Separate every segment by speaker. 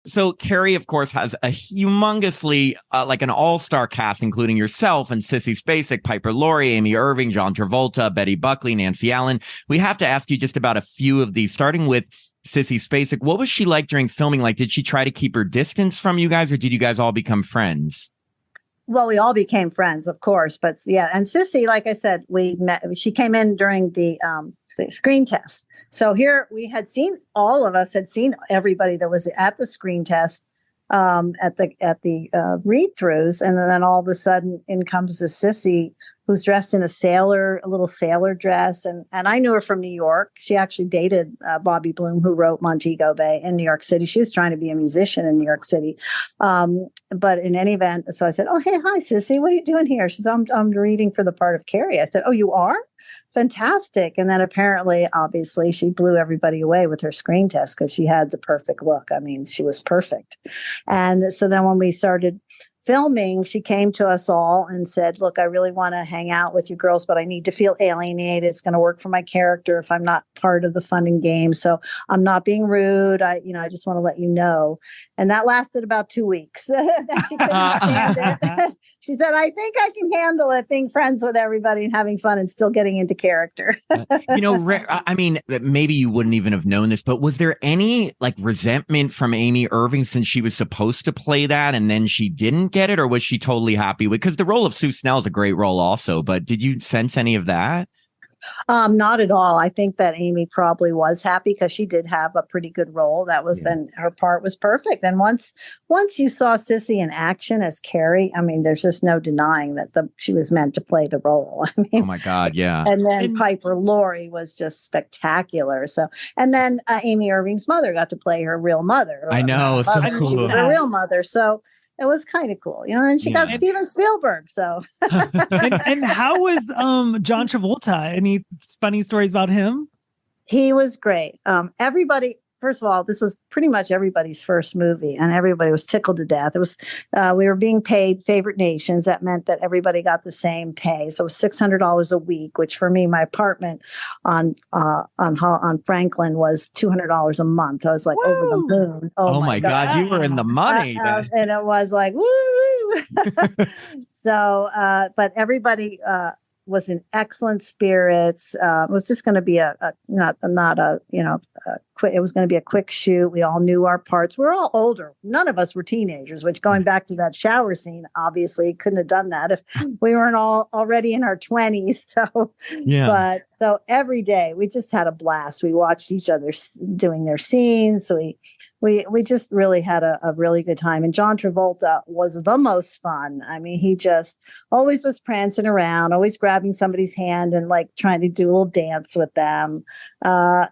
Speaker 1: So Carrie, of course, has a humongously like an all-star cast, including yourself and Sissy Spacek, Piper Laurie, Amy Irving, John Travolta, Betty Buckley, Nancy Allen. We have to ask you just about a few of these, starting with Sissy Spacek. What was she like during filming? Like, did she try to keep her distance from you guys, or did you guys all become friends?
Speaker 2: Well, we all became friends, of course, but yeah. And Sissy, like I said, we met. She came in during the screen test. So here we had seen all of us had seen everybody that was at the screen test, at the read throughs, and then all of a sudden in comes the Sissy who's dressed in a little sailor dress, and I knew her from New York. She actually dated Bobby Bloom, who wrote Montego Bay in New York City. She was trying to be a musician in New York City, but in any event, so I said, "Oh, hey, hi, Sissy, what are you doing here?" She said, "I'm reading for the part of Carrie." I said, "Oh, you are? Fantastic." And then apparently, obviously, she blew everybody away with her screen test because she had the perfect look. I mean, she was perfect. And so then when we started filming, she came to us all and said, "Look, I really want to hang out with you girls, but I need to feel alienated. It's going to work for my character if I'm not part of the fun and game. So I'm not being rude. I just want to let you know." And that lasted about 2 weeks. She couldn't stand it. She said, "I think I can handle it, being friends with everybody and having fun and still getting into character."
Speaker 1: I mean, maybe you wouldn't even have known this, but was there any like resentment from Amy Irving since she was supposed to play that and then she didn't get it, or was she totally happy with? Because the role of Sue Snell is a great role, also. But did you sense any of that?
Speaker 2: Not at all. I think that Amy probably was happy because she did have a pretty good role.
Speaker 1: Yeah.
Speaker 2: And her part was perfect. And once you saw Sissy in action as Carrie, I mean, there's just no denying that she was meant to play the role. I
Speaker 1: Oh
Speaker 2: mean,
Speaker 1: my God, yeah.
Speaker 2: and then Piper Laurie was just spectacular. So, and then Amy Irving's mother got to play her real mother.
Speaker 1: I know, so
Speaker 2: She
Speaker 1: cool.
Speaker 2: was her real mother. So it was kind of cool, and she got
Speaker 1: Yeah.
Speaker 2: Steven Spielberg. So
Speaker 3: And how was John Travolta? Any funny stories about him?
Speaker 2: he was great. Everybody, first of all, this was pretty much everybody's first movie, and everybody was tickled to death. It was we were being paid favorite nations. That meant that everybody got the same pay. So it was $600 a week, which for me, my apartment on Franklin was $200 a month. I was like,
Speaker 3: Woo!
Speaker 2: over the moon.
Speaker 1: Oh my God, you were in the money.
Speaker 2: And it was like, woo! So, but everybody was in excellent spirits. It was just going to be not a quick. It was going to be a quick shoot. We all knew our parts. We're all older. None of us were teenagers. Which, going back to that shower scene, obviously couldn't have done that if we weren't all already in our 20s. So
Speaker 1: Yeah.
Speaker 2: But so every day we just had a blast. We watched each other doing their scenes. So we just really had a really good time. And John Travolta was the most fun. I mean, he just always was prancing around, always grabbing somebody's hand and like trying to do a little dance with them.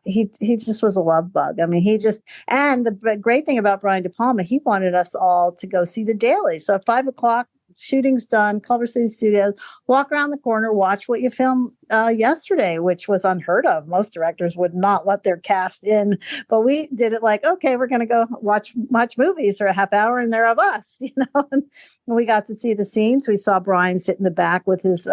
Speaker 2: He just was a love bug. I mean, and the great thing about Brian De Palma, he wanted us all to go see the daily. So at 5 o'clock, shooting's done, Culver City Studios, walk around the corner, watch what you filmed yesterday, which was unheard of. Most directors would not let their cast in, but we did it like, okay, we're going to go watch movies for a half hour, and they're of us, And we got to see the scenes. We saw Brian sit in the back with his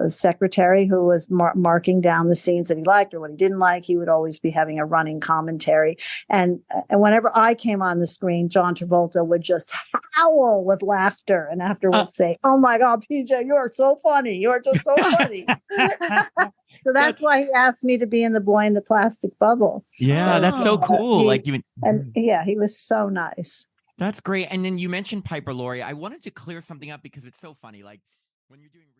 Speaker 2: secretary, who was marking down the scenes that he liked or what he didn't like. He would always be having a running commentary. And whenever I came on the screen, John Travolta would just howl with laughter and afterwards say, "Oh my God, PJ, you are so funny. You are just so funny." So that's why he asked me to be in The Boy in the Plastic Bubble.
Speaker 1: Yeah, that's so cool.
Speaker 2: He was so nice.
Speaker 1: That's great. And then you mentioned Piper Laurie. I wanted to clear something up because it's so funny. Like when you're doing research.